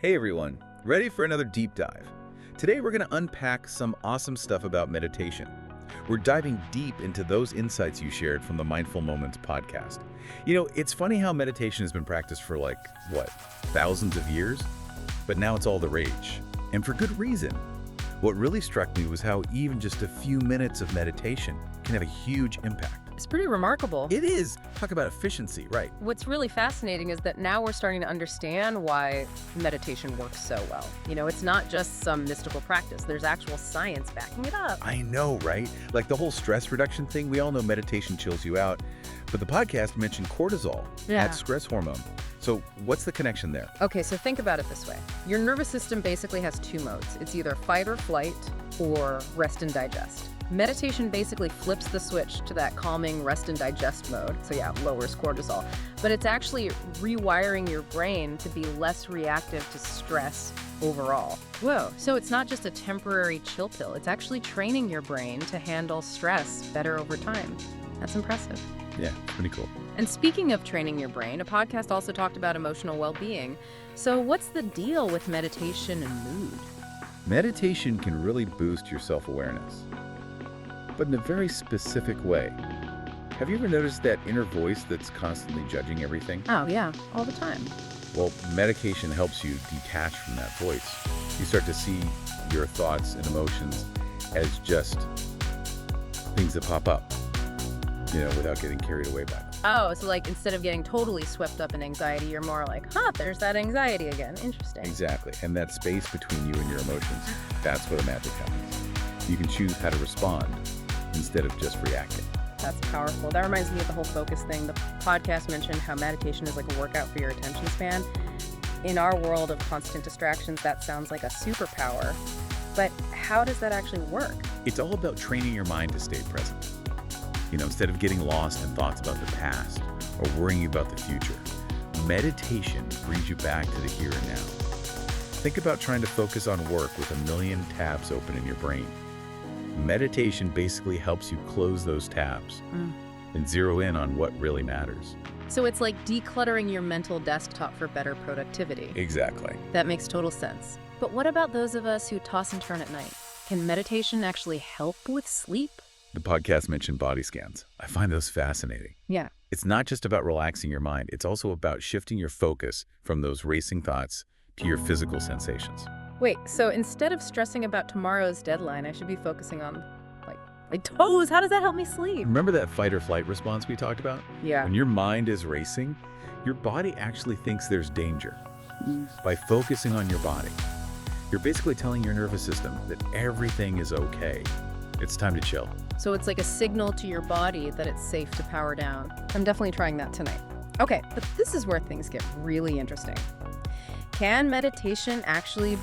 Hey everyone, ready for another deep dive? Today we're going to unpack some awesome stuff about meditation. We're diving deep into those insights you shared from the Mindful Moments podcast. You know, it's funny how meditation has been practiced for thousands of years? But now it's all the rage, and for good reason. What really struck me was how even just a few minutes of meditation can have a huge impact. It's pretty remarkable. It is. Talk about efficiency, right? What's really fascinating is that now we're starting to understand why meditation works so well. You know, it's not just some mystical practice. There's actual science backing it up. I know, right? Like the whole stress reduction thing, we all know meditation chills you out. But the podcast mentioned cortisol, that stress hormone. So what's the connection there? Okay, so think about it this way. Your nervous system basically has two modes. It's either fight or flight or rest and digest. Meditation basically flips the switch to that calming rest and digest mode. So yeah, it lowers cortisol. But it's actually rewiring your brain to be less reactive to stress overall. Whoa, so it's not just a temporary chill pill. It's actually training your brain to handle stress better over time. That's impressive. Yeah, pretty cool. And speaking of training your brain, a podcast also talked about emotional well-being. So what's the deal with meditation and mood? Meditation can really boost your self-awareness, but in a very specific way. Have you ever noticed that inner voice that's constantly judging everything? Oh yeah, all the time. Well, meditation helps you detach from that voice. You start to see your thoughts and emotions as just things that pop up, without getting carried away by them. Oh, so like instead of getting totally swept up in anxiety, you're more like, there's that anxiety again. Interesting. Exactly. And that space between you and your emotions, that's where the magic happens. You can choose how to respond instead of just reacting. That's powerful. That reminds me of the whole focus thing. The podcast mentioned how meditation is like a workout for your attention span. In our world of constant distractions, that sounds like a superpower. But how does that actually work? It's all about training your mind to stay present. Instead of getting lost in thoughts about the past or worrying about the future, meditation brings you back to the here and now. Think about trying to focus on work with a million tabs open in your brain. Meditation basically helps you close those tabs and zero in on what really matters. So it's like decluttering your mental desktop for better productivity. Exactly. That makes total sense. But what about those of us who toss and turn at night? Can meditation actually help with sleep? The podcast mentioned body scans. I find those fascinating. Yeah. It's not just about relaxing your mind. It's also about shifting your focus from those racing thoughts to your physical sensations. Wait, so instead of stressing about tomorrow's deadline, I should be focusing on, my toes. How does that help me sleep? Remember that fight or flight response we talked about? Yeah. When your mind is racing, your body actually thinks there's danger. By focusing on your body, you're basically telling your nervous system that everything is okay. It's time to chill. So it's like a signal to your body that it's safe to power down. I'm definitely trying that tonight. Okay, but this is where things get really interesting. Can meditation actually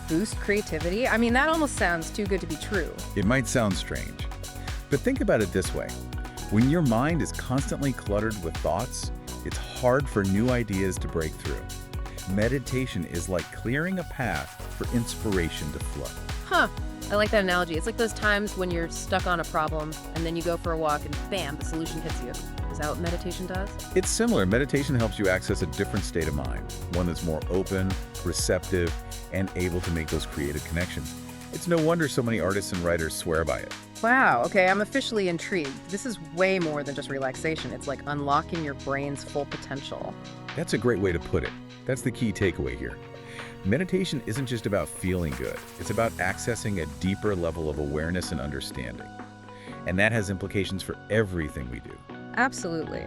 boost creativity? I mean, that almost sounds too good to be true. It might sound strange, but think about it this way. When your mind is constantly cluttered with thoughts, it's hard for new ideas to break through. Meditation is like clearing a path for inspiration to flow. Huh. I like that analogy. It's like those times when you're stuck on a problem and then you go for a walk and bam, the solution hits you. Is that what meditation does? It's similar. Meditation helps you access a different state of mind, one that's more open, receptive, and able to make those creative connections. It's no wonder so many artists and writers swear by it. Wow, okay, I'm officially intrigued. This is way more than just relaxation. It's like unlocking your brain's full potential. That's a great way to put it. That's the key takeaway here. Meditation isn't just about feeling good. It's about accessing a deeper level of awareness and understanding. And that has implications for everything we do. Absolutely.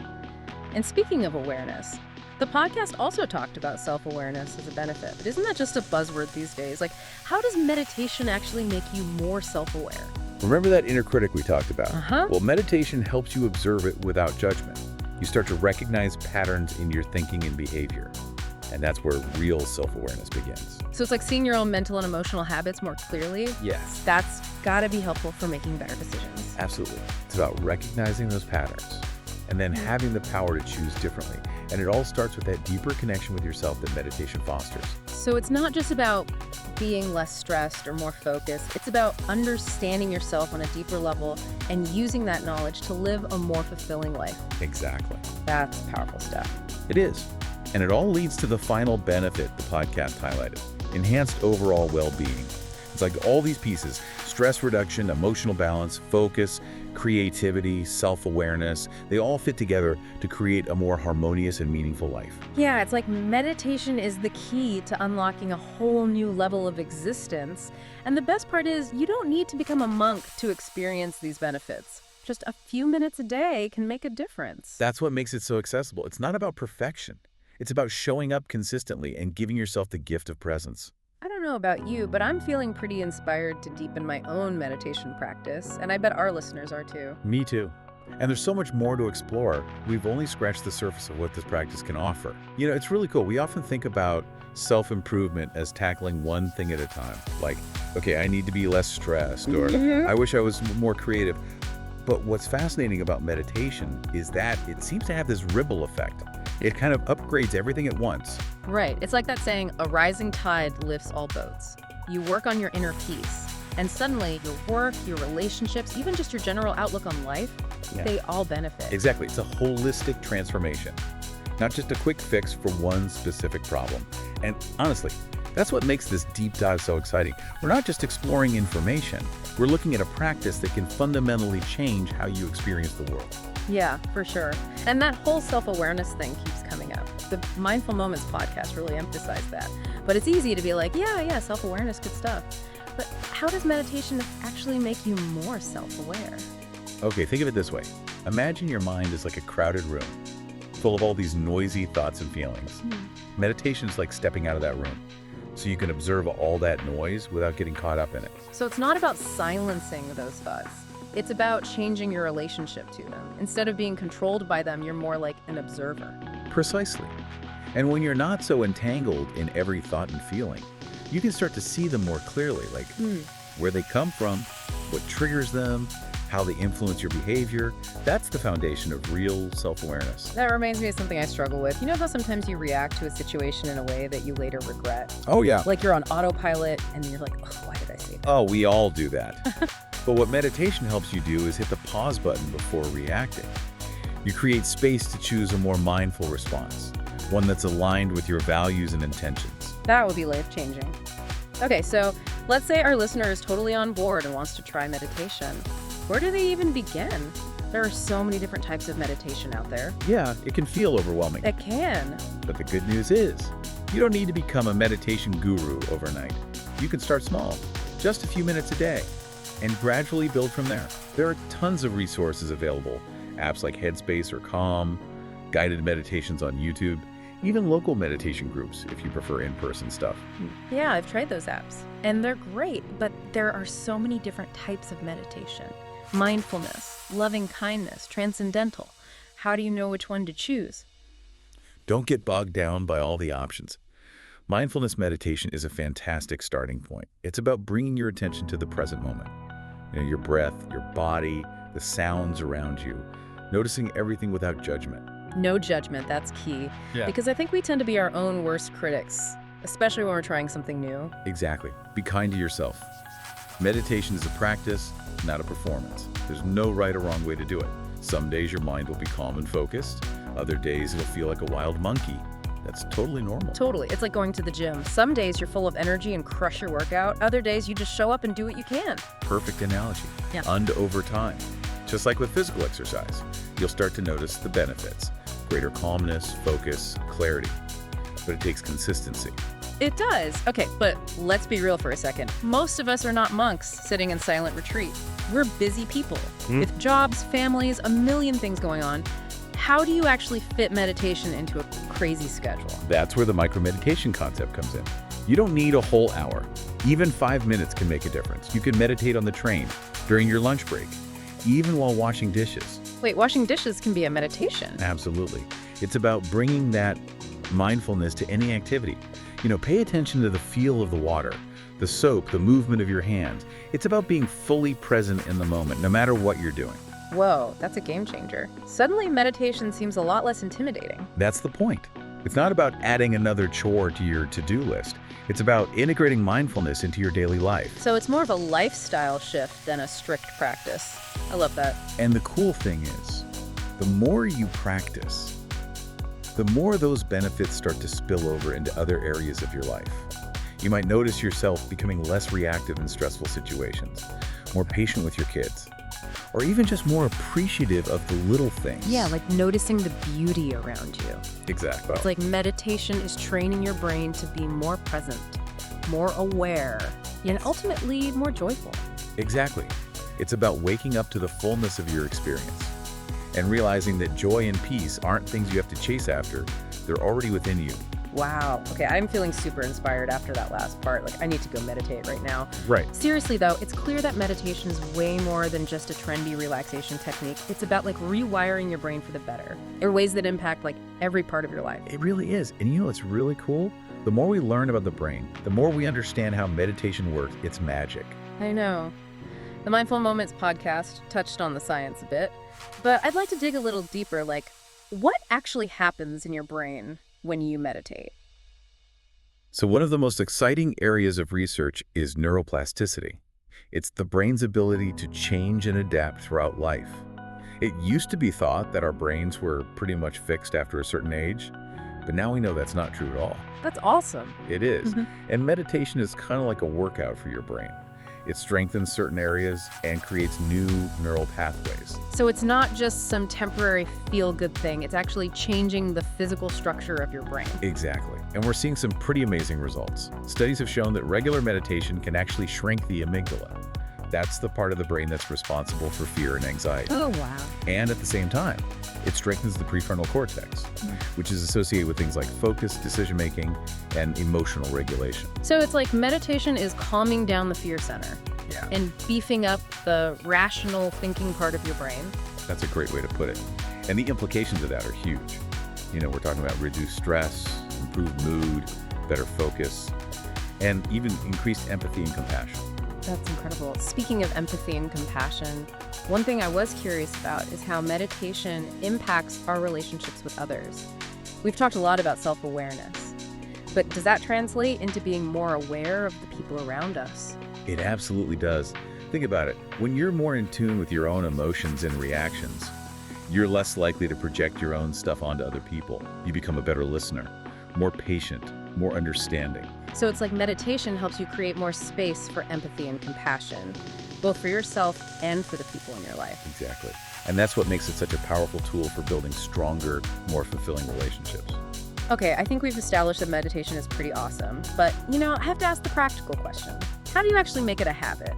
And speaking of awareness, the podcast also talked about self-awareness as a benefit. But isn't that just a buzzword these days? Like, how does meditation actually make you more self-aware? Remember that inner critic we talked about? Uh-huh. Well, meditation helps you observe it without judgment. You start to recognize patterns in your thinking and behavior. And that's where real self-awareness begins. So it's like seeing your own mental and emotional habits more clearly? Yes. That's gotta be helpful for making better decisions. Absolutely. It's about recognizing those patterns and then having the power to choose differently. And it all starts with that deeper connection with yourself that meditation fosters. So it's not just about being less stressed or more focused. It's about understanding yourself on a deeper level and using that knowledge to live a more fulfilling life. Exactly. That's powerful stuff. It is. And it all leads to the final benefit the podcast highlighted: enhanced overall well-being. It's like all these pieces: stress reduction, emotional balance, focus, creativity, self-awareness, they all fit together to create a more harmonious and meaningful life. Yeah, it's like meditation is the key to unlocking a whole new level of existence. And the best part is, you don't need to become a monk to experience these benefits. Just a few minutes a day can make a difference. That's what makes it so accessible. It's not about perfection. It's about showing up consistently and giving yourself the gift of presence. I don't know about you, but I'm feeling pretty inspired to deepen my own meditation practice, and I bet our listeners are too. Me too. And there's so much more to explore. We've only scratched the surface of what this practice can offer. You know, it's really cool. We often think about self-improvement as tackling one thing at a time. Like, okay, I need to be less stressed, or I wish I was more creative. But what's fascinating about meditation is that it seems to have this ripple effect. It kind of upgrades everything at once. Right. It's like that saying, a rising tide lifts all boats. You work on your inner peace, and suddenly your work, your relationships, even just your general outlook on life, they all benefit. Exactly. It's a holistic transformation, not just a quick fix for one specific problem. And honestly, that's what makes this deep dive so exciting. We're not just exploring information. We're looking at a practice that can fundamentally change how you experience the world. Yeah, for sure. And that whole self-awareness thing keeps coming up. The Mindful Moments podcast really emphasized that. But it's easy to be like, yeah, self-awareness, good stuff. But how does meditation actually make you more self-aware? Okay, think of it this way. Imagine your mind is like a crowded room, full of all these noisy thoughts and feelings. Meditation is like stepping out of that room, so you can observe all that noise without getting caught up in it. So it's not about silencing those thoughts. It's about changing your relationship to them. Instead of being controlled by them, you're more like an observer. Precisely. And when you're not so entangled in every thought and feeling, you can start to see them more clearly, like where they come from, what triggers them, how they influence your behavior. That's the foundation of real self-awareness. That reminds me of something I struggle with. You know how sometimes you react to a situation in a way that you later regret? Oh, yeah. Like you're on autopilot and you're like, oh, why did I say that? Oh, we all do that. But what meditation helps you do is hit the pause button before reacting. You create space to choose a more mindful response, one that's aligned with your values and intentions. That would be life-changing. Okay, so let's say our listener is totally on board and wants to try meditation. Where do they even begin? There are so many different types of meditation out there. Yeah, it can feel overwhelming. It can. But the good news is, you don't need to become a meditation guru overnight. You can start small, just a few minutes a day, and gradually build from there. There are tons of resources available, apps like Headspace or Calm, guided meditations on YouTube, even local meditation groups if you prefer in-person stuff. Yeah, I've tried those apps, and they're great, but there are so many different types of meditation. Mindfulness, loving kindness, transcendental. How do you know which one to choose? Don't get bogged down by all the options. Mindfulness meditation is a fantastic starting point. It's about bringing your attention to the present moment. You know, your breath, your body, the sounds around you, noticing everything without judgment. No judgment, that's key. Yeah. Because I think we tend to be our own worst critics, especially when we're trying something new. Exactly. Be kind to yourself. Meditation is a practice, not a performance. There's no right or wrong way to do it. Some days your mind will be calm and focused. Other days it'll feel like a wild monkey. That's totally normal. Totally. It's like going to the gym. Some days you're full of energy and crush your workout. Other days you just show up and do what you can. Perfect analogy. Yeah. And over time, just like with physical exercise, you'll start to notice the benefits. Greater calmness, focus, clarity. But it takes consistency. It does. Okay, but let's be real for a second. Most of us are not monks sitting in silent retreat. We're busy people with jobs, families, a million things going on. How do you actually fit meditation into a crazy schedule? That's where the micro-meditation concept comes in. You don't need a whole hour. Even 5 minutes can make a difference. You can meditate on the train, during your lunch break, even while washing dishes. Wait, washing dishes can be a meditation? Absolutely. It's about bringing that mindfulness to any activity. You know, pay attention to the feel of the water, the soap, the movement of your hands. It's about being fully present in the moment, no matter what you're doing. Whoa, that's a game changer. Suddenly, meditation seems a lot less intimidating. That's the point. It's not about adding another chore to your to-do list. It's about integrating mindfulness into your daily life. So it's more of a lifestyle shift than a strict practice. I love that. And the cool thing is, the more you practice, the more those benefits start to spill over into other areas of your life. You might notice yourself becoming less reactive in stressful situations, more patient with your kids, or even just more appreciative of the little things. Yeah, like noticing the beauty around you. Exactly. It's like meditation is training your brain to be more present, more aware, and ultimately more joyful. Exactly. It's about waking up to the fullness of your experience and realizing that joy and peace aren't things you have to chase after. They're already within you. Wow. Okay, I'm feeling super inspired after that last part. Like, I need to go meditate right now. Right. Seriously, though, it's clear that meditation is way more than just a trendy relaxation technique. It's about, like, rewiring your brain for the better. There are ways that impact, like, every part of your life. It really is. And you know what's really cool? The more we learn about the brain, the more we understand how meditation works. It's magic. I know. The Mindful Moments podcast touched on the science a bit, but I'd like to dig a little deeper. Like, what actually happens in your brain when you meditate? So one of the most exciting areas of research is neuroplasticity. It's the brain's ability to change and adapt throughout life. It used to be thought that our brains were pretty much fixed after a certain age, but now we know that's not true at all. That's awesome. It is. And meditation is kind of like a workout for your brain. It strengthens certain areas and creates new neural pathways. So it's not just some temporary feel-good thing. It's actually changing the physical structure of your brain. Exactly. And we're seeing some pretty amazing results. Studies have shown that regular meditation can actually shrink the amygdala. That's the part of the brain that's responsible for fear and anxiety. Oh, wow. And at the same time, it strengthens the prefrontal cortex, which is associated with things like focus, decision-making, and emotional regulation. So it's like meditation is calming down the fear center. Yeah. And beefing up the rational thinking part of your brain. That's a great way to put it. And the implications of that are huge. You know, we're talking about reduced stress, improved mood, better focus, and even increased empathy and compassion. That's incredible. Speaking of empathy and compassion, one thing I was curious about is how meditation impacts our relationships with others. We've talked a lot about self-awareness, but does that translate into being more aware of the people around us? It absolutely does. Think about it. When you're more in tune with your own emotions and reactions, you're less likely to project your own stuff onto other people. You become a better listener, more patient, more understanding. So it's like meditation helps you create more space for empathy and compassion, both for yourself and for the people in your life. Exactly. And that's what makes it such a powerful tool for building stronger, more fulfilling relationships. Okay, I think we've established that meditation is pretty awesome, but, I have to ask the practical question. How do you actually make it a habit?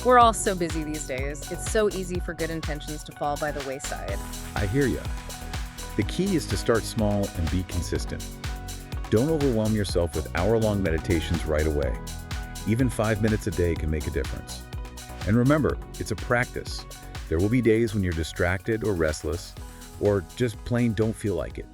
We're all so busy these days. It's so easy for good intentions to fall by the wayside. I hear you. The key is to start small and be consistent. Don't overwhelm yourself with hour-long meditations right away. Even 5 minutes a day can make a difference. And remember, it's a practice. There will be days when you're distracted or restless, or just plain don't feel like it.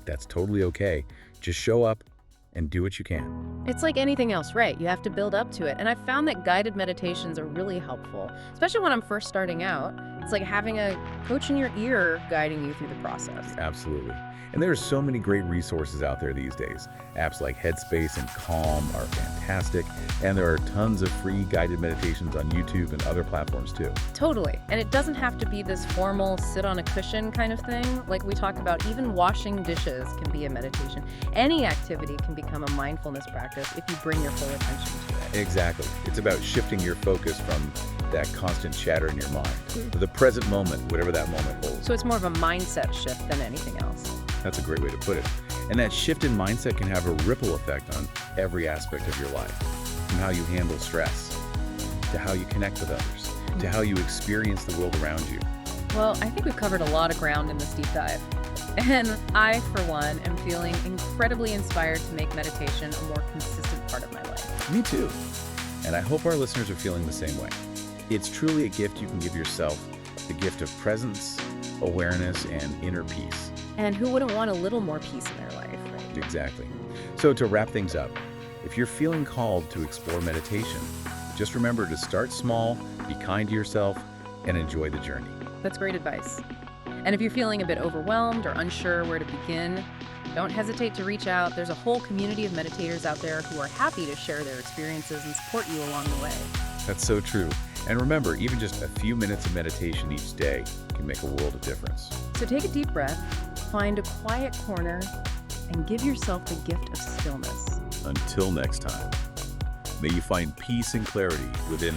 That's totally okay. Just show up and do what you can. It's like anything else, right? You have to build up to it. And I've found that guided meditations are really helpful, especially when I'm first starting out. It's like having a coach in your ear guiding you through the process. Absolutely. And there are so many great resources out there these days. Apps like Headspace and Calm are fantastic, and there are tons of free guided meditations on YouTube and other platforms too. Totally. And it doesn't have to be this formal sit on a cushion kind of thing. Like we talk about, even washing dishes can be a meditation. Any activity can become a mindfulness practice if you bring your full attention to it. Exactly. It's about shifting your focus from that constant chatter in your mind to the present moment, whatever that moment holds. So it's more of a mindset shift than anything else. That's a great way to put it. And that shift in mindset can have a ripple effect on every aspect of your life, from how you handle stress, to how you connect with others, to how you experience the world around you. Well, I think we've covered a lot of ground in this deep dive. And I, for one, am feeling incredibly inspired to make meditation a more consistent part of my life. Me too. And I hope our listeners are feeling the same way. It's truly a gift you can give yourself, the gift of presence, awareness, and inner peace. And who wouldn't want a little more peace in their life, right? Exactly. So to wrap things up, if you're feeling called to explore meditation, just remember to start small, be kind to yourself, and enjoy the journey. That's great advice. And if you're feeling a bit overwhelmed or unsure where to begin, don't hesitate to reach out. There's a whole community of meditators out there who are happy to share their experiences and support you along the way. That's so true. And remember, even just a few minutes of meditation each day can make a world of difference. So take a deep breath, Find a quiet corner and give yourself the gift of stillness. Until next time, may you find peace and clarity within